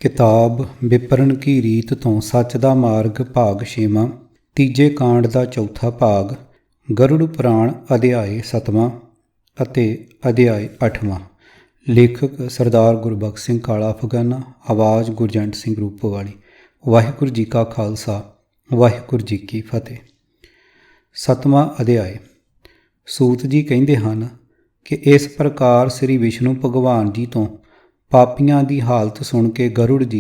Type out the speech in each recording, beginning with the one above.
किताब विपरण की रीत तो सच दा मार्ग भाग 6वां तीजे कांड का चौथा भाग गरुड़ पुराण अध्याय 7वां ਅਤੇ अध्याय 8वां। लेखक सरदार गुरबख्श सिंह काला अफगाना, आवाज़ गुरजंट सिंह रूपोवाली। वाहिगुरू जी का खालसा वाहिगुरू जी की फतेह। 7वां अध्याय। सूत जी कहते हैं कि इस प्रकार श्री विष्णु भगवान जी तो पापियां की हालत सुन के गरुड़ जी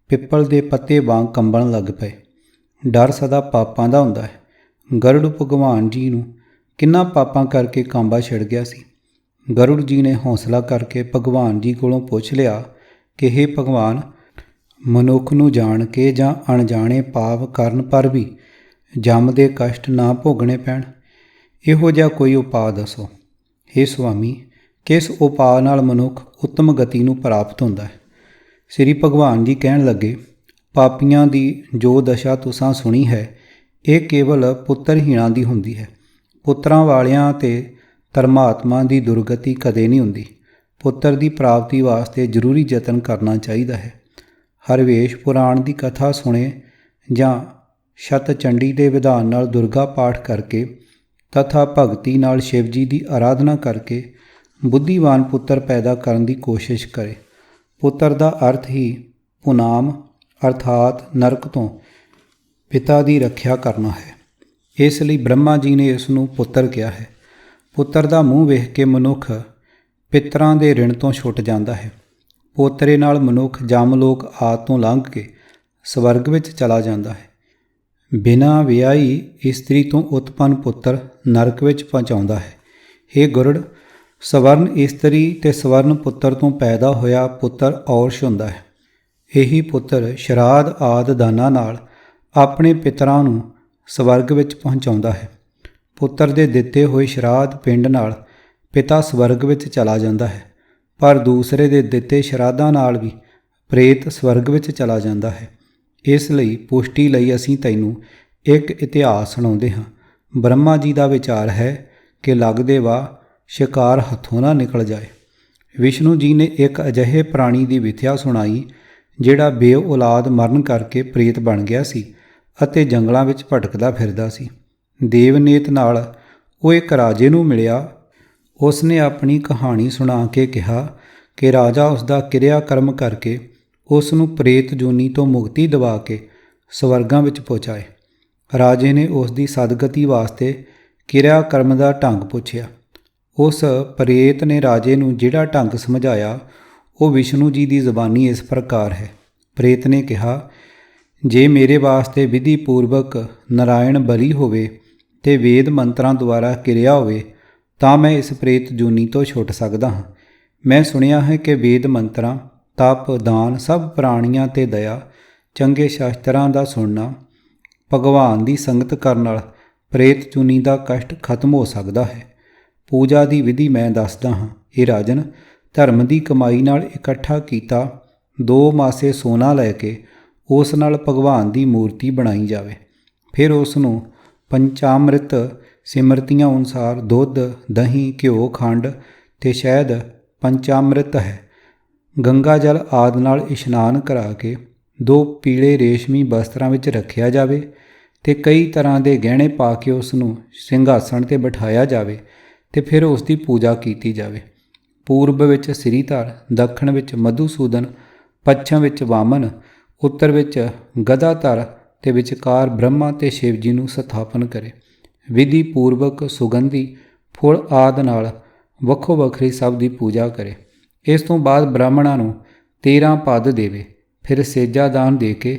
पिपल के पत्ते वांग कंबण लग पे। डर सदा पापां दा हुंदा है। गरुड़ भगवान जी नूं किन्ना पापां करके कांबा छिड़ गया सी। गरुड़ जी ने हौसला करके भगवान जी कोलों पुछ लिया कि हे भगवान, मनुख नूं जाण के जां अणजाणे पाप करन पर भी जम दे कष्ट ना भोगणे पैण, इहो जिहा कोई उपाय दसो। हे स्वामी, किस उपाय नाल मनुख उत्तम गति नूं प्राप्त हुंदा है। श्री भगवान जी कहण लगे, पापियां दी जो दशा तुसां सुनी है, ये केवल पुत्रहीणां दी हुंदी है। पुत्रां वालियां ते धर्मात्मा दी दुर्गति कदे नहीं हुंदी। पुत्र दी प्राप्ति वास्ते जरूरी यतन करना चाहिदा है। हरवेश पुराण दी कथा सुने जां शतचंडी दे विधान नाल दुर्गा पाठ करके तथा भगती नाल शिव जी दी आराधना करके बुद्धिवान पुत्र पैदा करन दी कोशिश करे। पुत्र दा अर्थ ही पुनाम अर्थात नरक तो पिता दी रखिया करना है। इसलिए ब्रह्मा जी ने इस नूं पुत्र कहा है। पुत्र दा मूँह वेख के मनुख पितरां दे ऋण तो छुट जाता है। पोतरे नाल मनुख जमलोक आदि तो लंघ के स्वर्ग विच चला जाता है। बिना विआही इस्त्री तो उत्पन्न पुत्र नरक विच पहुँचाउंदा है। हे गुरुड़, सवर्ण इस्त्री ते सवर्ण पुत्र तो पैदा होया पुत्र औरश हुंदा है। यही पुत्र श्राद्ध आदि दानां नाल अपने पितरां नूं स्वर्ग विच पहुँचाउंदा है। पुत्र दे दिते होए श्राद्ध पिंड नाल पिता स्वर्ग विच चला जाता है, पर दूसरे दे दिते श्राद्धां नाल भी प्रेत स्वर्ग विच चला जाता है। इसलिए पुष्टि लई असीं तैनूं एक इतिहास सुणाउंदे हां। ब्रह्मा जी का विचार है कि लगदे वाह शिकार हथों ना निकल जाए। विष्णु जी ने एक अजिहे प्राणी की विथया सुनाई जिहड़ा बे औलाद मरण करके प्रेत बन गया सी अते जंगलों विच भटकदा फिरदा सी। देवनेत नाल वो एक राजे नूं मिलिया। उसने अपनी कहानी सुना के कहा कि राजा उसका क्रिया कर्म करके उस नूं प्रेत जूनी तो मुक्ति दिवा के स्वर्गां विच पहुँचाए। राजे ने उसकी सदगति वास्ते क्रिया कर्म का ढंग पुछया। उस प्रेत ने राजे नूं जिहड़ा ढंग समझाया वो विष्णु जी की जबानी इस प्रकार है। प्रेत ने कहा, जे मेरे वास्ते विधि पूर्वक नारायण बली होवे ते वेद मंत्रां द्वारा क्रिया होवे तां मैं इस प्रेत जूनी तो छुट सकदा हां। मैं सुनिया है कि वेद मंत्रां, तप, दान, सब प्राणियां ते दया, चंगे शास्त्रां दा सुनना, भगवान की संगत करन नाल प्रेत जूनी का कष्ट खत्म हो सकता है। पूजा की विधि मैं दसदा हाँ। ये राजन, धर्म की कमाई नाल इकट्ठा कीता 2 मासे सोना लैके उस नाल भगवान की मूर्ति बनाई जाए। फिर उसनूं पंचामृत सिमरतियां अनुसार दुध, दही, घ्यो, खंड ते शहद पंचामृत है, गंगा जल आदि नाल इशनान करा के 2 पीले रेशमी वस्त्रां विच रखिया जाए ते कई तरह के गहणे पा के उसनूं ਸਿੰਘਾਸਣ ते बिठाया जाए ते फिर उसकी पूजा की जाए। पूर्व विच श्रीधर, दक्षिण विच मधुसूदन, पश्चिम विच वामन, उत्तर विच गदाधर ते विचकार ब्रह्मा ते शिव जी नूं स्थापन करे। विधि पूर्वक सुगंधी फुल आदि नाल वखो वखरी सब की पूजा करे। इस तो बाद ब्राह्मणां नूं 13 पद देवे। फिर सेजा दान दे के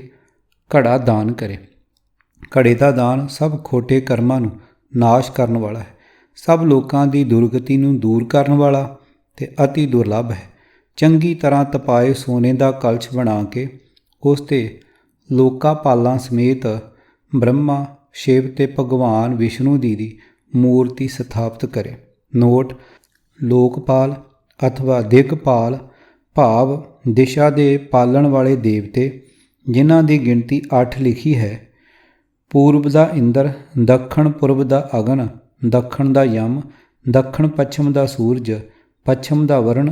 घड़ा दान करे। घड़े का दान सब खोटे कर्मां नूं नाश करन वाला है, सब लोगों की दुर्गति नूं दूर करन वाला ते अति दुर्लभ है। चंगी तरह तपाए सोने का कलश बना के उस ते लोकापालां समेत ब्रह्मा, शिव ते भगवान विष्णु जी की मूर्ति स्थापित करे। नोट: लोकपाल अथवा दिगपाल भाव दिशा के पालन वाले देवते, जिन्हां की गिनती 8 लिखी है। पूर्व का इंद्र, दक्षिण पूर्व का अगन, दक्षिण का यम, दक्षिण पश्चिम का सूरज, पश्चिम का वरुण,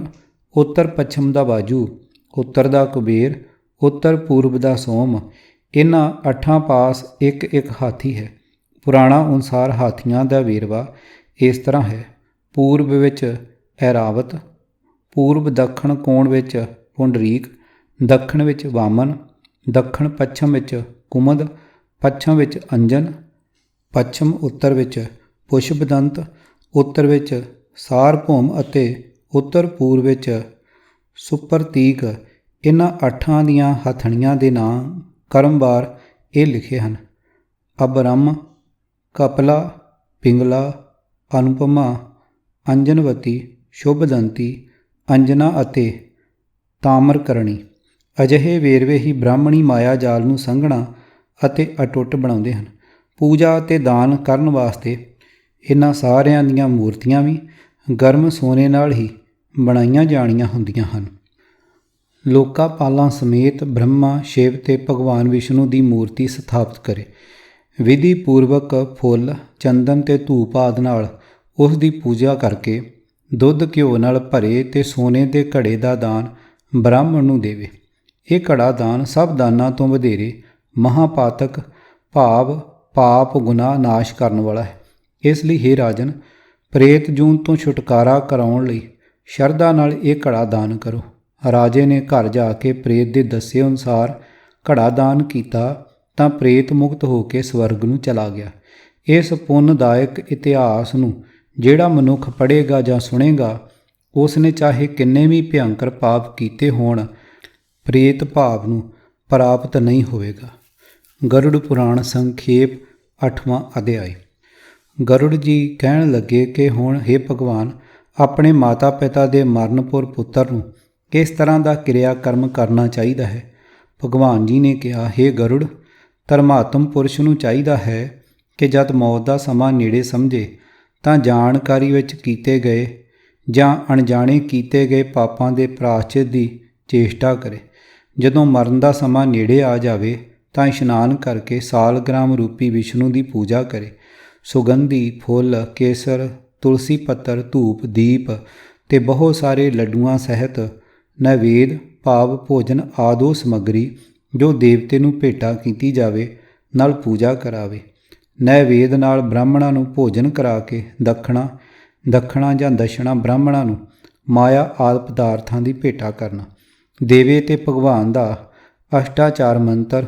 उत्तर पश्चिम का वायु, उत्तर का कुबेर, ਉੱਤਰ ਪੂਰਬ ਦਾ ਸੋਮ। ਇਹਨਾਂ 8 ਪਾਸ ਇੱਕ ਇੱਕ ਹਾਥੀ ਹੈ। ਪੁਰਾਣਾ ਅਨੁਸਾਰ ਹਾਥੀਆਂ ਦਾ ਵੇਰਵਾ ਇਸ ਤਰ੍ਹਾਂ ਹੈ। ਪੂਰਬ ਵਿੱਚ ਐਰਾਵਤ, ਪੂਰਬ ਦੱਖਣ ਕੋਣ ਵਿੱਚ ਪੁੰਡਰੀਕ, ਦੱਖਣ ਵਿੱਚ ਵਾਮਨ, ਦੱਖਣ ਪੱਛਮ ਵਿੱਚ ਕੁਮਦ, ਪੱਛਮ ਵਿੱਚ ਅੰਜਨ, ਪੱਛਮ ਉੱਤਰ ਵਿੱਚ ਪੁਸ਼ਪਦੰਤ, ਉੱਤਰ ਵਿੱਚ ਸਾਰਭੌਮ ਅਤੇ ਉੱਤਰ ਪੂਰਬ ਵਿੱਚ ਸੁਪਰਤੀਕ। ਇਹਨਾਂ 8 ਦੀਆਂ ਹਥਣੀਆਂ ਦੇ ਨਾਂ ਕਰਮਵਾਰ ਇਹ ਲਿਖੇ ਹਨ: ਅਬਰਮ, ਕਪਲਾ, ਪਿੰਗਲਾ, ਅਨੁਪਮਾ, ਅੰਜਨਵਤੀ, ਸ਼ੁਭਦੰਤੀ, ਅੰਜਨਾ ਅਤੇ ਤਾਮਰਕਰਣੀ। ਅਜਿਹੇ ਵੇਰਵੇ ਹੀ ਬ੍ਰਾਹਮਣੀ ਮਾਇਆ ਜਾਲ ਨੂੰ ਸੰਘਣਾ ਅਤੇ ਅਟੁੱਟ ਬਣਾਉਂਦੇ ਹਨ। ਪੂਜਾ ਅਤੇ ਦਾਨ ਕਰਨ ਵਾਸਤੇ ਇਹਨਾਂ ਸਾਰਿਆਂ ਦੀਆਂ ਮੂਰਤੀਆਂ ਵੀ ਗਰਮ ਸੋਨੇ ਨਾਲ ਹੀ ਬਣਾਈਆਂ ਜਾਣੀਆਂ ਹੁੰਦੀਆਂ ਹਨ। ਲੋਕਾਪਾਲਾਂ ਸਮੇਤ ਬ੍ਰਹਮਾ ਸ਼ਿਵ ਤੇ ਭਗਵਾਨ ਵਿਸ਼ਨੂੰ ਦੀ ਮੂਰਤੀ ਸਥਾਪਿਤ ਕਰੇ। ਵਿਧੀ ਪੂਰਵਕ ਫੁੱਲ, ਚੰਦਨ ਤੇ ਧੂਪ ਆਦਿ ਨਾਲ ਉਸ ਦੀ ਪੂਜਾ ਕਰਕੇ ਦੁੱਧ ਘਿਓ ਨਾਲ ਭਰੇ ਤੇ ਸੋਨੇ ਦੇ ਘੜੇ ਦਾ ਦਾਨ ਬ੍ਰਾਹਮਣ ਨੂੰ ਦੇਵੇ। ਇਹ ਘੜਾ ਦਾਨ ਸਭ ਦਾਨਾਂ ਤੋਂ ਵਧੇਰੇ ਮਹਾਪਾਤਕ ਭਾਵ ਪਾਪ ਗੁਨਾਹ ਨਾਸ਼ ਕਰਨ ਵਾਲਾ ਹੈ। ਇਸ ਲਈ ਹੇ ਰਾਜਨ, ਪ੍ਰੇਤ ਜੂਨ ਤੋਂ ਛੁਟਕਾਰਾ ਕਰਾਉਣ ਲਈ ਸ਼ਰਧਾ ਨਾਲ ਇਹ ਘੜਾ ਦਾਨ ਕਰੋ। ਰਾਜੇ ਨੇ ਘਰ ਜਾ ਕੇ ਪ੍ਰੇਤ ਦੇ ਦੱਸੇ ਅਨੁਸਾਰ ਘੜਾ ਦਾਨ ਕੀਤਾ ਤਾਂ ਪ੍ਰੇਤ ਮੁਕਤ ਹੋ ਕੇ ਸਵਰਗ ਨੂੰ ਚਲਾ ਗਿਆ। ਇਸ ਪੁੰਨਦਾਇਕ ਇਤਿਹਾਸ ਨੂੰ ਜਿਹੜਾ ਮਨੁੱਖ ਪੜ੍ਹੇਗਾ ਜਾਂ ਸੁਣੇਗਾ, ਉਸ ਨੇ ਚਾਹੇ ਕਿੰਨੇ ਵੀ ਭਿਅੰਕਰ ਪਾਪ ਕੀਤੇ ਹੋਣ, ਪ੍ਰੇਤ ਭਾਵ ਨੂੰ ਪ੍ਰਾਪਤ ਨਹੀਂ ਹੋਵੇਗਾ। ਗਰੁੜ ਪੁਰਾਣ ਸੰਖੇਪ 8ਵਾਂ ਅਧਿਆਇ। ਗਰੁੜ ਜੀ ਕਹਿਣ ਲੱਗੇ ਕਿ ਹੁਣ ਹੇ ਭਗਵਾਨ, ਆਪਣੇ ਮਾਤਾ ਪਿਤਾ ਦੇ ਮਰਨਪੁਰ ਪੁੱਤਰ ਨੂੰ ਕਿਸ ਤਰ੍ਹਾਂ ਦਾ ਕਿਰਿਆ ਕਰਮ ਕਰਨਾ ਚਾਹੀਦਾ ਹੈ। ਭਗਵਾਨ ਜੀ ਨੇ ਕਿਹਾ, ਹੇ ਗਰੁੜ, ਧਰਮਾਤਮ ਪੁਰਸ਼ ਨੂੰ ਚਾਹੀਦਾ ਹੈ ਕਿ ਜਦ ਮੌਤ ਦਾ ਸਮਾਂ ਨੇੜੇ ਸਮਝੇ ਤਾਂ ਜਾਣਕਾਰੀ ਵਿੱਚ ਕੀਤੇ ਗਏ ਜਾਂ ਅਣਜਾਣੇ ਕੀਤੇ ਗਏ ਪਾਪਾਂ ਦੇ ਪ੍ਰਾਸ਼ਚਿਤ ਦੀ ਚੇਸ਼ਟਾ ਕਰੇ। ਜਦੋਂ ਮਰਨ ਦਾ ਸਮਾਂ ਨੇੜੇ ਆ ਜਾਵੇ ਤਾਂ ਇਸ਼ਨਾਨ ਕਰਕੇ ਸਾਲਗ੍ਰਾਮ ਰੂਪੀ ਵਿਸ਼ਨੂੰ ਦੀ ਪੂਜਾ ਕਰੇ। ਸੁਗੰਧੀ ਫੁੱਲ, ਕੇਸਰ, ਤੁਲਸੀ ਪੱਤਰ, ਧੂਪ, ਦੀਪ ਤੇ ਬਹੁਤ ਸਾਰੇ ਲੱਡੂਆਂ ਸਹਿਤ ਨੈਵੇਦ ਭਾਵ ਭੋਜਨ ਆਦਿ ਸਮੱਗਰੀ ਜੋ ਦੇਵਤੇ ਨੂੰ ਭੇਟਾ ਕੀਤੀ ਜਾਵੇ ਨਾਲ ਪੂਜਾ ਕਰਾਵੇ। ਨੈਵੇਦ ਨਾਲ ਬ੍ਰਾਹਮਣਾਂ ਨੂੰ ਭੋਜਨ ਕਰਾ ਕੇ ਦਖਣਾ ਜਾਂ ਦਸ਼ਣਾ ਬ੍ਰਾਹਮਣਾਂ ਨੂੰ ਮਾਇਆ ਆਦਿ ਪਦਾਰਥਾਂ ਦੀ ਭੇਟਾ ਕਰਨਾ। ਦੇਵੇ ਤੇ ਭਗਵਾਨ ਦਾ ਅਸ਼ਟਾਚਾਰ ਮੰਤਰ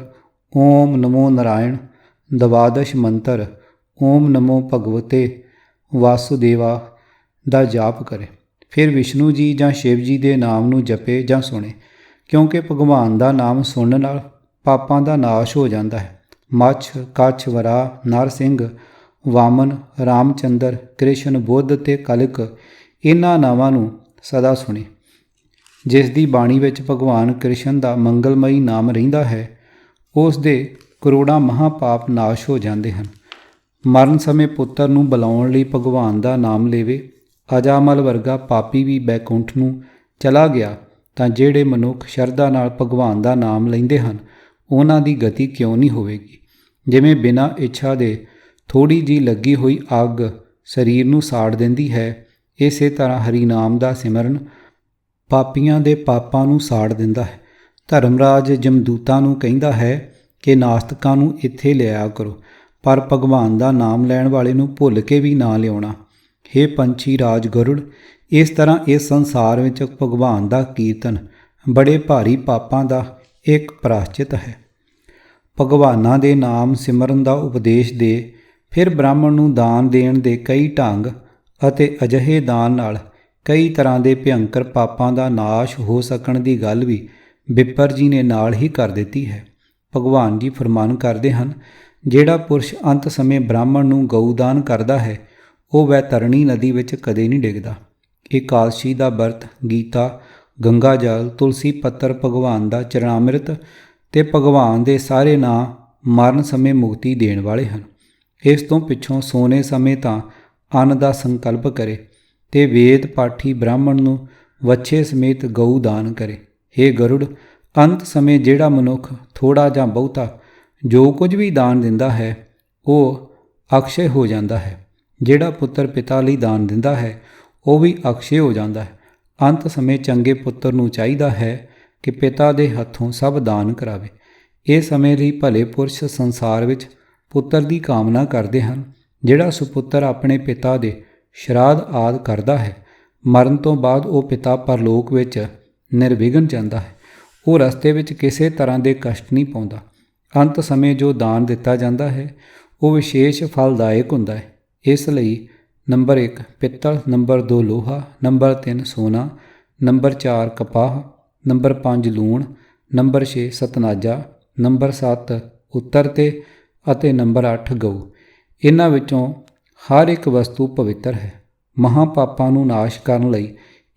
ਓਮ ਨਮੋ ਨਾਰਾਇਣ, ਦਵਾਦਸ਼ ਮੰਤਰ ਓਮ ਨਮੋ ਭਗਵਤੇ ਵਾਸੁਦੇਵਾ ਦਾ ਜਾਪ ਕਰੇ। ਫਿਰ ਵਿਸ਼ਨੂੰ ਜੀ ਜਾਂ ਸ਼ਿਵ ਜੀ ਦੇ ਨਾਮ ਨੂੰ ਜਪੇ ਜਾਂ ਸੁਣੇ, ਕਿਉਂਕਿ ਭਗਵਾਨ ਦਾ ਨਾਮ ਸੁਣਨ ਨਾਲ ਪਾਪਾਂ ਦਾ ਨਾਸ਼ ਹੋ ਜਾਂਦਾ ਹੈ। ਮੱਛ, ਕੱਛ, ਵਰਾ, ਨਰਸਿੰਘ, ਵਾਮਨ, ਰਾਮਚੰਦਰ, ਕ੍ਰਿਸ਼ਨ, ਬੁੱਧ ਤੇ ਕਲਿਕ ਇਹਨਾਂ ਨਾਵਾਂ ਨੂੰ ਸਦਾ ਸੁਣੇ। ਜਿਸ ਦੀ ਬਾਣੀ ਵਿੱਚ ਭਗਵਾਨ ਕ੍ਰਿਸ਼ਨ ਦਾ ਮੰਗਲਮਈ ਨਾਮ ਰਹਿੰਦਾ ਹੈ, ਉਸ ਦੇ ਕਰੋੜਾਂ ਮਹਾਪਾਪ ਨਾਸ਼ ਹੋ ਜਾਂਦੇ ਹਨ। ਮਰਨ ਸਮੇਂ ਪੁੱਤਰ ਨੂੰ ਬੁਲਾਉਣ ਲਈ ਭਗਵਾਨ ਦਾ ਨਾਮ ਲੇਵੇ। ਅਜਾਮਲ ਵਰਗਾ ਪਾਪੀ ਵੀ ਬੈਕੁੰਠ ਨੂੰ ਚਲਾ ਗਿਆ ਤਾਂ ਜਿਹੜੇ ਮਨੁੱਖ ਸ਼ਰਧਾ ਨਾਲ ਭਗਵਾਨ ਦਾ ਨਾਮ ਲੈਂਦੇ ਹਨ, ਉਹਨਾਂ ਦੀ ਗਤੀ ਕਿਉਂ ਨਹੀਂ ਹੋਵੇਗੀ। ਜਿਵੇਂ ਬਿਨਾਂ ਇੱਛਾ ਦੇ ਥੋੜ੍ਹੀ ਜਿਹੀ ਲੱਗੀ ਹੋਈ ਅੱਗ ਸਰੀਰ ਨੂੰ ਸਾੜ ਦਿੰਦੀ ਹੈ, ਇਸੇ ਤਰ੍ਹਾਂ ਹਰੀ ਨਾਮ ਦਾ ਸਿਮਰਨ ਪਾਪੀਆਂ ਦੇ ਪਾਪਾਂ ਨੂੰ ਸਾੜ ਦਿੰਦਾ ਹੈ। ਧਰਮਰਾਜ ਜਮਦੂਤਾਂ ਨੂੰ ਕਹਿੰਦਾ ਹੈ ਕਿ ਨਾਸਤਕਾਂ ਨੂੰ ਇੱਥੇ ਲਿਆਇਆ ਕਰੋ, ਪਰ ਭਗਵਾਨ ਦਾ ਨਾਮ ਲੈਣ ਵਾਲੇ ਨੂੰ ਭੁੱਲ ਕੇ ਵੀ ਨਾ ਲਿਆਉਣਾ। ਹੇ ਪੰਛੀ ਰਾਜ ਗਰੁੜ, ਇਸ ਤਰ੍ਹਾਂ ਇਸ ਸੰਸਾਰ ਵਿੱਚ ਭਗਵਾਨ ਦਾ ਕੀਰਤਨ ਬੜੇ ਭਾਰੀ ਪਾਪਾਂ ਦਾ ਇੱਕ ਪ੍ਰਾਸ਼ਚਿਤ ਹੈ। ਭਗਵਾਨਾਂ ਦੇ ਨਾਮ ਸਿਮਰਨ ਦਾ ਉਪਦੇਸ਼ ਦੇ, ਫਿਰ ਬ੍ਰਾਹਮਣ ਨੂੰ ਦਾਨ ਦੇਣ ਦੇ ਕਈ ਢੰਗ ਅਤੇ ਅਜਿਹੇ ਦਾਨ ਨਾਲ ਕਈ ਤਰ੍ਹਾਂ ਦੇ ਭਿਅੰਕਰ ਪਾਪਾਂ ਦਾ ਨਾਸ਼ ਹੋ ਸਕਣ ਦੀ ਗੱਲ ਵੀ ਬਿੱਪਰ ਜੀ ਨੇ ਨਾਲ ਹੀ ਕਰ ਦਿੱਤੀ ਹੈ। ਭਗਵਾਨ ਜੀ ਫਰਮਾਨ ਕਰਦੇ ਹਨ, ਜਿਹੜਾ ਪੁਰਸ਼ ਅੰਤ ਸਮੇਂ ਬ੍ਰਾਹਮਣ ਨੂੰ ਗਊਦਾਨ ਕਰਦਾ ਹੈ, ਉਹ ਵੈਤਰਣੀ ਨਦੀ ਵਿੱਚ ਕਦੇ ਨਹੀਂ ਡਿੱਗਦਾ। ਇਕਾਦਸ਼ੀ ਦਾ ਵਰਤ, ਗੀਤਾ, ਗੰਗਾ ਜਲ, ਤੁਲਸੀ ਪੱਤਰ, ਭਗਵਾਨ ਦਾ ਚਰਨਾਮ੍ਰਿਤ ਤੇ ਭਗਵਾਨ ਦੇ ਸਾਰੇ ਨਾਂ ਮਰਨ ਸਮੇਂ ਮੁਕਤੀ ਦੇਣ ਵਾਲੇ ਹਨ। ਇਸ ਤੋਂ ਪਿੱਛੋਂ ਸੋਨੇ ਸਮੇਂ ਤਾਂ ਅੰਨ ਦਾ ਸੰਕਲਪ ਕਰੇ ਤੇ ਵੇਦ ਪਾਠੀ ਬ੍ਰਾਹਮਣ ਨੂੰ ਵੱਛੇ ਸਮੇਤ ਗਊ ਦਾਨ ਕਰੇ। ਹੇ ਗਰੁੜ, ਅੰਤ ਸਮੇਂ ਜਿਹੜਾ ਮਨੁੱਖ ਥੋੜ੍ਹਾ ਜਾਂ ਬਹੁਤਾ ਜੋ ਕੁਝ ਵੀ ਦਾਨ ਦਿੰਦਾ ਹੈ, ਉਹ ਅਕਸ਼ੇ ਹੋ ਜਾਂਦਾ ਹੈ। ਜਿਹੜਾ ਪੁੱਤਰ ਪਿਤਾ ਲਈ ਦਾਨ ਦਿੰਦਾ ਹੈ, ਉਹ ਵੀ ਅਕਸ਼ੇ ਹੋ ਜਾਂਦਾ ਹੈ। ਅੰਤ ਸਮੇਂ ਚੰਗੇ ਪੁੱਤਰ ਨੂੰ ਚਾਹੀਦਾ ਹੈ ਕਿ ਪਿਤਾ ਦੇ ਹੱਥੋਂ ਸਭ ਦਾਨ ਕਰਾਵੇ। ਇਹ ਸਮੇਂ ਲਈ ਭਲੇ ਪੁਰਸ਼ ਸੰਸਾਰ ਵਿੱਚ ਪੁੱਤਰ ਦੀ ਕਾਮਨਾ ਕਰਦੇ ਹਨ। ਜਿਹੜਾ ਸੁਪੁੱਤਰ ਆਪਣੇ ਪਿਤਾ ਦੇ ਸ਼ਰਾਧ ਆਦਿ ਕਰਦਾ ਹੈ, ਮਰਨ ਤੋਂ ਬਾਅਦ ਉਹ ਪਿਤਾ ਪਰਲੋਕ ਵਿੱਚ ਨਿਰਵਿਘਨ ਜਾਂਦਾ ਹੈ। ਉਹ ਰਸਤੇ ਵਿੱਚ ਕਿਸੇ ਤਰ੍ਹਾਂ ਦੇ ਕਸ਼ਟ ਨਹੀਂ ਪਾਉਂਦਾ। ਅੰਤ ਸਮੇਂ ਜੋ ਦਾਨ ਦਿੱਤਾ ਜਾਂਦਾ ਹੈ ਉਹ ਵਿਸ਼ੇਸ਼ ਫਲਦਾਇਕ ਹੁੰਦਾ ਹੈ। ਇਸ ਲਈ ਨੰਬਰ 1 ਪਿੱਤਲ, ਨੰਬਰ 2 ਲੋਹਾ, ਨੰਬਰ 3 ਸੋਨਾ, ਨੰਬਰ 4 ਕਪਾਹ, ਨੰਬਰ 5 ਲੂਣ, ਨੰਬਰ 6 ਸਤਨਾਜਾ, ਨੰਬਰ 7 ਉੱਤਰ ਅਤੇ ਨੰਬਰ 8 ਗਊ। ਇਹਨਾਂ ਵਿੱਚੋਂ ਹਰ ਇੱਕ ਵਸਤੂ ਪਵਿੱਤਰ ਹੈ। ਮਹਾਂਪਾਪਾਂ ਨੂੰ ਨਾਸ਼ ਕਰਨ ਲਈ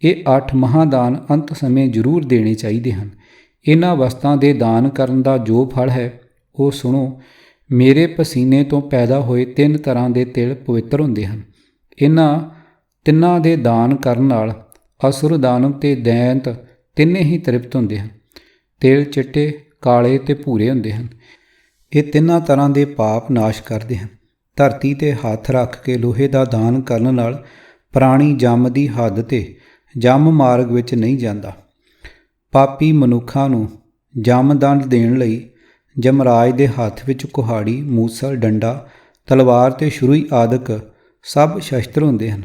ਇਹ 8 ਮਹਾਂਦਾਨ ਅੰਤ ਸਮੇਂ ਜ਼ਰੂਰ ਦੇਣੇ ਚਾਹੀਦੇ ਹਨ। ਇਹਨਾਂ ਵਸਤਾਂ ਦੇ ਦਾਨ ਕਰਨ ਦਾ ਜੋ ਫਲ ਹੈ ਉਹ ਸੁਣੋ। ਮੇਰੇ ਪਸੀਨੇ ਤੋਂ ਪੈਦਾ ਹੋਏ 3 ਤਰ੍ਹਾਂ ਦੇ ਤਿਲ ਪਵਿੱਤਰ ਹੁੰਦੇ ਹਨ। ਇਹਨਾਂ ਤਿੰਨਾਂ ਦੇ ਦਾਨ ਕਰਨ ਨਾਲ ਅਸੁਰ, ਦਾਨਵ ਤੇ ਦੈਂਤ ਤਿੰਨੇ ਹੀ ਤ੍ਰਿਪਤ ਹੁੰਦੇ ਹਨ। ਤਿਲ ਚਿੱਟੇ, ਕਾਲੇ ਤੇ ਭੂਰੇ ਹੁੰਦੇ ਹਨ। ਇਹ ਤਿੰਨਾਂ ਤਰ੍ਹਾਂ ਦੇ ਪਾਪ ਨਾਸ਼ ਕਰਦੇ ਹਨ। ਧਰਤੀ 'ਤੇ ਹੱਥ ਰੱਖ ਕੇ ਲੋਹੇ ਦਾ ਦਾਨ ਕਰਨ ਨਾਲ ਪ੍ਰਾਣੀ ਜੰਮ ਦੀ ਹੱਦ 'ਤੇ ਜੰਮ ਮਾਰਗ ਵਿੱਚ ਨਹੀਂ ਜਾਂਦਾ। ਪਾਪੀ ਮਨੁੱਖਾਂ ਨੂੰ ਜੰਮ ਦੰਡ ਦੇਣ ਲਈ ਜਮਰਾਜ ਦੇ ਹੱਥ ਵਿੱਚ ਕੁਹਾੜੀ, ਮੂਸਲ, ਡੰਡਾ, ਤਲਵਾਰ ਤੇ ਛੁਰੀ ਆਦਿਕ ਸਭ ਸ਼ਸਤਰ ਹੁੰਦੇ ਹਨ।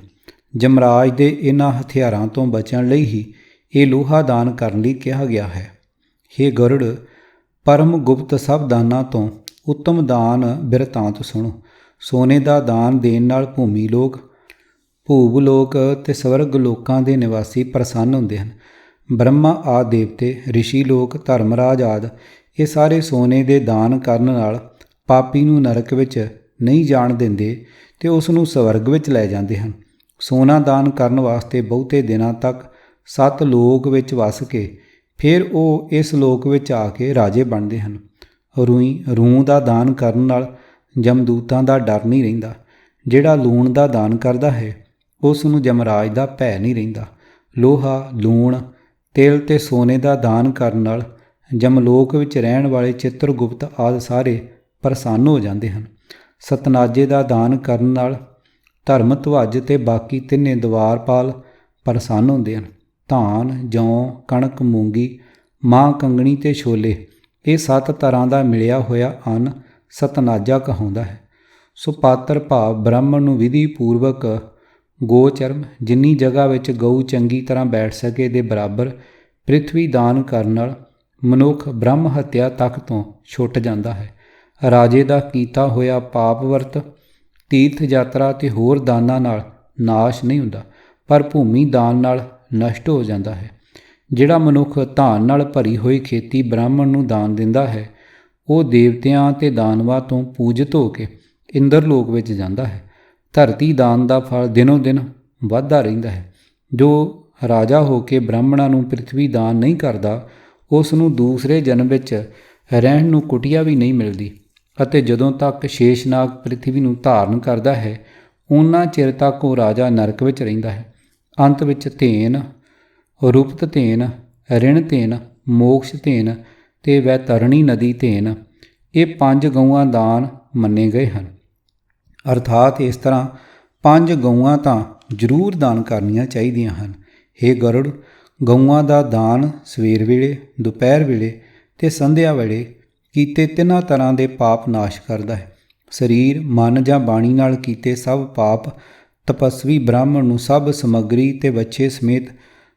ਜਮਰਾਜ ਦੇ ਇਹਨਾਂ ਹਥਿਆਰਾਂ ਤੋਂ ਬਚਣ ਲਈ ਹੀ ਇਹ ਲੋਹਾ ਦਾਨ ਕਰਨ ਲਈ ਕਿਹਾ ਗਿਆ ਹੈ। ਹੇ ਗਰੁੜ, ਪਰਮ ਗੁਪਤ ਸਭ ਦਾਨਾਂ ਤੋਂ ਉੱਤਮ ਦਾਨ ਬਿਰਤਾਂਤ ਸੁਣੋ। ਸੋਨੇ ਦਾ ਦਾਨ ਦੇਣ ਨਾਲ ਭੂਮੀ ਲੋਕ, ਭੂਵ ਲੋਕ ਤੇ ਸਵਰਗ ਲੋਕਾਂ ਦੇ ਨਿਵਾਸੀ ਪ੍ਰਸੰਨ ਹੁੰਦੇ ਹਨ। ਬ੍ਰਹਮਾ ਆਦਿ ਦੇਵਤੇ, ਰਿਸ਼ੀ ਲੋਕ, ਧਰਮਰਾਜ ਆਦਿ ਇਹ ਸਾਰੇ ਸੋਨੇ ਦੇ ਦਾਨ ਕਰਨ ਨਾਲ ਪਾਪੀ ਨੂੰ ਨਰਕ ਵਿੱਚ ਨਹੀਂ ਜਾਣ ਦਿੰਦੇ ਤੇ ਉਸ ਨੂੰ ਸਵਰਗ ਵਿੱਚ ਲੈ ਜਾਂਦੇ ਹਨ। ਸੋਨਾ ਦਾਨ ਕਰਨ ਵਾਸਤੇ ਬਹੁਤੇ ਦਿਨਾਂ ਤੱਕ 7 ਲੋਕ ਵਿੱਚ ਵਸ ਕੇ ਫਿਰ ਉਹ ਇਸ ਲੋਕ ਵਿੱਚ ਆ ਕੇ ਰਾਜੇ ਬਣਦੇ ਹਨ। ਰੂੰ ਦਾ ਦਾਨ ਕਰਨ ਨਾਲ ਜਮਦੂਤਾਂ ਦਾ ਡਰ ਨਹੀਂ ਰਹਿੰਦਾ। ਜਿਹੜਾ ਲੂਣ ਦਾ ਦਾਨ ਕਰਦਾ ਹੈ ਉਸ ਨੂੰ ਜਮਰਾਜ ਦਾ ਭੈ ਨਹੀਂ ਰਹਿੰਦਾ। ਲੋਹਾ, ਲੂਣ, ਤਿਲ ਤੇ ਸੋਨੇ ਦਾ ਦਾਨ ਕਰਨ ਨਾਲ ਜਮਲੋਕ ਵਿੱਚ ਰਹਿਣ ਵਾਲੇ ਚਿੱਤਰਗੁਪਤ ਆਦਿ ਸਾਰੇ ਪ੍ਰਸੰਨ ਹੋ ਜਾਂਦੇ ਹਨ। ਸਤਨਾਜੇ ਦਾ ਦਾਨ ਕਰਨ ਨਾਲ ਧਰਮ ਧਵਜ ਤੇ ਬਾਕੀ ਤਿੰਨੇ ਦਵਾਰਪਾਲ ਪ੍ਰਸੰਨ ਹੁੰਦੇ ਹਨ। ਧਾਨ, ਜੌਂ, ਕਣਕ, ਮੂੰਗੀ, ਮਾਂ, ਕੰਗਣੀ ਤੇ ਛੋਲੇ ਇਹ 7 ਤਰ੍ਹਾਂ ਦਾ ਮਿਲਿਆ ਹੋਇਆ ਅੰਨ ਸਤਨਾਜਾ ਕਹਾਉਂਦਾ ਹੈ। ਸੋ ਪਾਤਰ ਭਾਵ ਬ੍ਰਾਹਮਣ ਨੂੰ ਵਿਧੀ ਪੂਰਵਕ ਗੋਚਰਮ, ਜਿੰਨੀ ਜਗ੍ਹਾ ਵਿੱਚ ਗਊ ਚੰਗੀ ਤਰ੍ਹਾਂ ਬੈਠ ਸਕੇ ਦੇ ਬਰਾਬਰ ਪ੍ਰਿਥਵੀ ਦਾਨ ਕਰਨ ਨਾਲ ਮਨੁੱਖ ਬ੍ਰਹਮ ਹੱਤਿਆ ਤੱਕ ਤੋਂ ਛੁੱਟ ਜਾਂਦਾ ਹੈ। ਰਾਜੇ ਦਾ ਕੀਤਾ ਹੋਇਆ ਪਾਪ ਵਰਤ, ਤੀਰਥ ਯਾਤਰਾ ਤੇ ਹੋਰ ਦਾਨਾਂ ਨਾਲ ਨਾਸ਼ ਨਹੀਂ ਹੁੰਦਾ, ਪਰ ਭੂਮੀ ਦਾਨ ਨਾਲ ਨਸ਼ਟ ਹੋ ਜਾਂਦਾ ਹੈ। ਜਿਹੜਾ ਮਨੁੱਖ ਧਾਨ ਨਾਲ ਭਰੀ ਹੋਈ ਖੇਤੀ ਬ੍ਰਾਹਮਣ ਨੂੰ ਦਾਨ ਦਿੰਦਾ ਹੈ ਉਹ ਦੇਵਤਿਆਂ ਤੇ ਦਾਨਵਾਂ ਤੋਂ ਪੂਜਿਤ ਹੋ ਕੇ ਇੰਦਰ ਲੋਕ ਵਿੱਚ ਜਾਂਦਾ ਹੈ। ਧਰਤੀ ਦਾਨ ਦਾ ਫਲ ਦਿਨੋਂ ਦਿਨ ਵੱਧਦਾ ਰਹਿੰਦਾ ਹੈ। ਜੋ ਰਾਜਾ ਹੋ ਕੇ ਬ੍ਰਾਹਮਣਾਂ ਨੂੰ ਪ੍ਰਿਥਵੀ ਦਾਨ ਨਹੀਂ ਕਰਦਾ ਉਸ ਨੂੰ ਦੂਸਰੇ ਜਨਮ ਵਿੱਚ ਰਹਿਣ ਨੂੰ ਕੁਟੀਆ ਵੀ ਨਹੀਂ ਮਿਲਦੀ ਅਤੇ ਜਦੋਂ ਤੱਕ ਸ਼ੇਸ਼ਨਾਗ ਪ੍ਰਿਥਵੀ ਨੂੰ ਧਾਰਨ ਕਰਦਾ ਹੈ ਉਨਾ ਚਿਰ ਤੱਕ ਉਹ ਰਾਜਾ ਨਰਕ ਵਿੱਚ ਰਹਿੰਦਾ ਹੈ। ਅੰਤ ਵਿੱਚ ਧੇਨ, ਰੂਪਤ ਧੇਨ, ਰਿਣ ਧੇਨ, ਮੋਕਸ਼ ਧੇਨ ਤੇ ਵੈਤਰਣੀ ਨਦੀ ਧੇਨ ਇਹ 5 ਗਊਆਂ ਦਾਨ ਮੰਨੇ ਗਏ ਹਨ। ਅਰਥਾਤ ਇਸ ਤਰ੍ਹਾਂ 5 ਗਊਆਂ ਤਾਂ ਜ਼ਰੂਰ ਦਾਨ ਕਰਨੀਆਂ ਚਾਹੀਦੀਆਂ ਹਨ। ਹੇ ਗਰੁੜ, ਗਊਆਂ ਦਾ ਦਾਨ ਸਵੇਰ ਵੇਲੇ, ਦੁਪਹਿਰ ਵੇਲੇ ਤੇ ਸੰਧਿਆ ਵੇਲੇ ਕੀਤੇ 3 ਤਰ੍ਹਾਂ ਦੇ ਪਾਪ ਨਾਸ਼ ਕਰਦਾ ਹੈ। ਸਰੀਰ, ਮਨ ਜਾਂ ਬਾਣੀ ਨਾਲ ਕੀਤੇ ਸਭ ਪਾਪ ਤਪਸਵੀ ਬ੍ਰਾਹਮਣ ਨੂੰ ਸਭ ਸਮੱਗਰੀ ਤੇ ਵੱਛੇ ਸਮੇਤ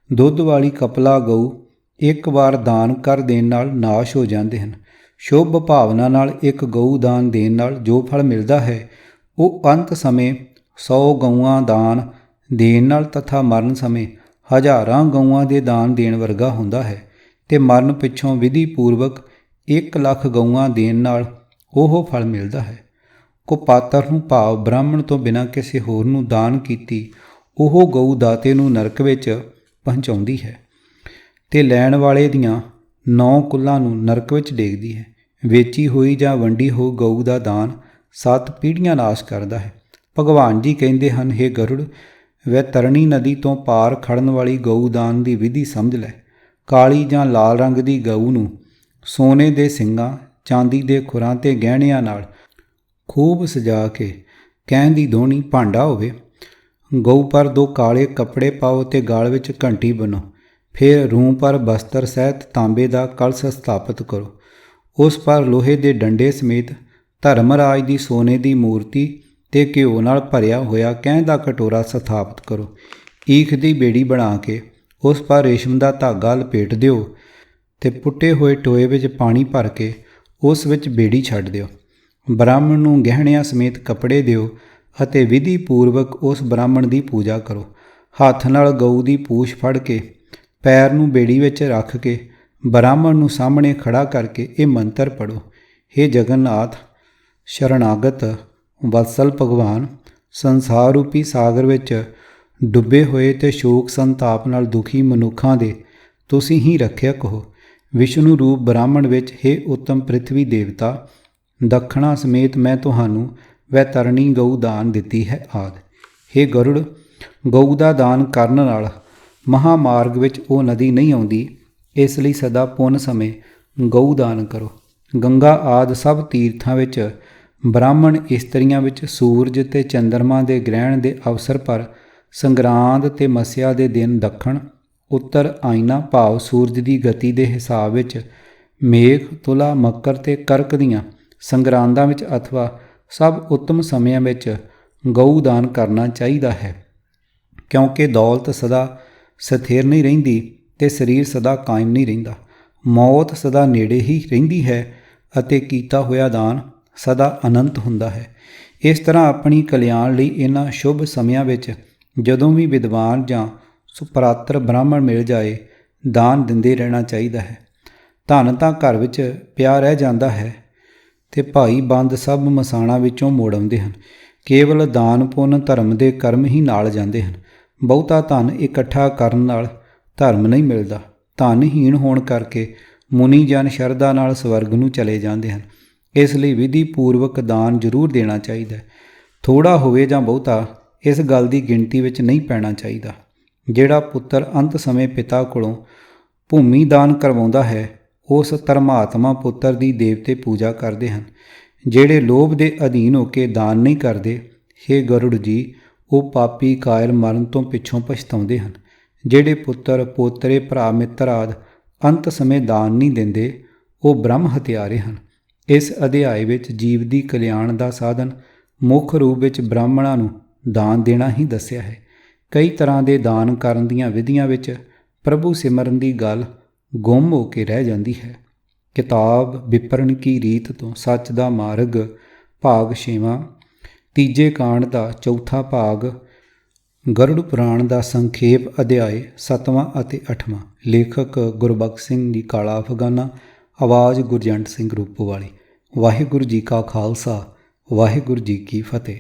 ਦੁੱਧ ਵਾਲੀ ਕਪਲਾ ਗਊ ਇੱਕ ਵਾਰ ਦਾਨ ਕਰ ਦੇਣ ਨਾਲ ਨਾਸ਼ ਹੋ ਜਾਂਦੇ ਹਨ। ਸ਼ੁਭ ਭਾਵਨਾ ਨਾਲ ਇੱਕ ਗਊ ਦਾਨ ਦੇਣ ਨਾਲ ਜੋ ਫਲ ਮਿਲਦਾ ਹੈ ਉਹ ਅੰਤ ਸਮੇਂ 100 ਗਊਆਂ ਦਾਨ ਦੇਣ ਨਾਲ ਤਥਾ ਮਰਨ ਸਮੇਂ ਹਜ਼ਾਰਾਂ ਗਊਆਂ ਦੇ ਦਾਨ ਦੇਣ ਵਰਗਾ ਹੁੰਦਾ ਹੈ ਤੇ ਮਰਨ ਪਿੱਛੋਂ ਵਿਧੀ ਪੂਰਵਕ 1 ਲੱਖ ਗਊਆਂ ਦੇਣ ਨਾਲ ਉਹ ਫਲ ਮਿਲਦਾ ਹੈ। ਕੁਪਾਤਰ ਨੂੰ ਭਾਵ ਬ੍ਰਾਹਮਣ ਤੋਂ ਬਿਨਾਂ ਕਿਸੇ ਹੋਰ ਨੂੰ ਦਾਨ ਕੀਤੀ ਉਹ ਗਊ ਦਾਤੇ ਨੂੰ ਨਰਕ ਵਿੱਚ ਪਹੁੰਚਾਉਂਦੀ ਹੈ ਤੇ ਲੈਣ ਵਾਲੇ ਦੀਆਂ 9 ਕੁੱਲਾਂ ਨੂੰ ਨਰਕ ਵਿੱਚ ਡੇਗਦੀ ਹੈ। ਵੇਚੀ ਹੋਈ ਜਾਂ ਵੰਡੀ ਹੋਈ ਗਊ ਦਾ ਦਾਨ 7 ਪੀੜ੍ਹੀਆਂ ਨਾਸ਼ ਕਰਦਾ ਹੈ। ਭਗਵਾਨ ਜੀ ਕਹਿੰਦੇ ਹਨ, ਹੇ ਗਰੁੜ, ਵੈਤਰਣੀ ਨਦੀ ਤੋਂ ਪਾਰ ਖੜਨ ਵਾਲੀ ਗਊ ਦਾਨ ਦੀ ਵਿਧੀ ਸਮਝ ਲੈ। ਕਾਲੀ ਜਾਂ ਲਾਲ ਰੰਗ ਦੀ ਗਊ ਨੂੰ ਸੋਨੇ ਦੇ ਸਿੰਗਾਂ, ਚਾਂਦੀ ਦੇ ਖੁਰਾਂ ਤੇ ਗਹਿਣਿਆਂ ਨਾਲ ਖੂਬ ਸਜਾ ਕੇ ਕਹਿਣ ਦੀ ਦੋਹਣੀ ਭਾਂਡਾ ਹੋਵੇ। ਗਊ ਪਰ 2 ਕਾਲੇ ਕੱਪੜੇ ਪਾਓ ਤੇ ਗਲ ਵਿੱਚ ਘੰਟੀ ਬੰਨੋ। फिर रूं पर बस्तर सहित तांबे का कलश स्थापित करो। उस पर लोहे के डंडे समेत धर्मराज की सोने की मूर्ति ते घिओ नाल भरिया होया कैं दा कटोरा स्थापित करो। ईख की बेड़ी बना के उस पर रेशम का धागा लपेट दिओ ते पुट्टे हुए टोए विच पानी भर के उस विच बेड़ी छड्ड दिओ। ब्राह्मण नूं गहणियां समेत कपड़े दिओ अते विधि पूर्वक उस ब्राह्मण की पूजा करो। हत्थ नाल गऊ की पूछ फड़ के पैर नूं बेड़ी विच रख के ब्राह्मण नूं सामने खड़ा करके ये मंत्र पढ़ो। हे जगन्नाथ शरणागत वत्सल भगवान, संसार रूपी सागर विच डुੱਬੇ होए ते शोक संताप नाल दुखी मनुखां दे तुसीं ही रखियक हो। विष्णु रूप ब्राह्मण विच हे उत्तम पृथ्वी देवता, दक्षिणा समेत मैं तुहानूं वैतरणी गऊ दान दित्ती है आदि। हे गरुड़, गऊ का दान करन नाल महामार्ग विच ਉਹ नदी नहीं आउंदी, इस लई सदा पुन समय गऊ दान करो। गंगा आदि सब तीर्थां विच ब्राह्मण इस्त्रियां विच सूरज ते चंद्रमा के ग्रहण के अवसर पर संगरांद ते मस्या के दिन दक्षिण उत्तर आईना भाव सूरज की गति के हिसाब विच मेघ तुला मकर ते करक दीआं संगरांदां विच अथवा सब उत्तम समयां विच गऊ दान करना चाहिदा है, क्योंकि दौलत सदा स्थिर नहीं रहिंदी ते शरीर सदा कायम नहीं रहिंदा। मौत सदा नेड़े ही रहिंदी है अते कीता होया दान सदा अनंत हुंदा है। इस तरह अपनी कल्याण लई इन्हां शुभ समयां विच जदों भी विद्वान जां सुपरातर ब्राह्मण मिल जाए दान दिंदे रहना चाहिदा है। धन तां घर विच पिया रह जांदा है ते भाई बंद सब मसाणा विचों मोड़ आउंदे हन। केवल दान पुन धर्म के कर्म ही नाल जांदे हन। बहुता धन इकट्ठा करन नाल धर्म नहीं मिलदा। धनहीन होण करके मुनि जन शरधा नाल स्वर्ग नूं चले जांदे हन। इस लई विधि पूर्वक दान जरूर देना चाहिए। थोड़ा होवे जां बहुता इस गल की गिणती विच नहीं पैना चाहिए। जिहड़ा पुत्तर अंत समय पिता कोलों भूमि दान करवाउंदा है, उस धर्मात्मा पुत्तर की देवते पूजा करते हैं। जिहड़े लोभ के अधीन होकर दान नहीं करते, हे गरुड़ जी, वो पापी कायल मरण तो पिछों पछताउंदे हैं। जिहड़े पुत्तर पोतरे भरा मित्र आदि अंत समय दान नहीं देंदे, वो ब्रह्म हत्यारे हैं। इस अध्याय विच जीव की कल्याण का साधन मुख रूप विच ब्राह्मणां नूं दान देना ही दस्सिया है। कई तरह के दान करन दीआं विधियां विच प्रभु सिमरन की गल गुम हो के रह जाती है। किताब विपरण की रीत तो सच दा मार्ग भाग 6वां, तीजे कांड का चौथा भाग, गरुड़ पुराण का संखेप अध्याय 7वां ਅਤੇ 8वां। लेखक गुरबख्श सिंह जी काला अफगाना, आवाज़ गुरजंट सिंह रूपोवाली। वाहिगुरू जी का खालसा, वाहिगुरू जी की फतेह।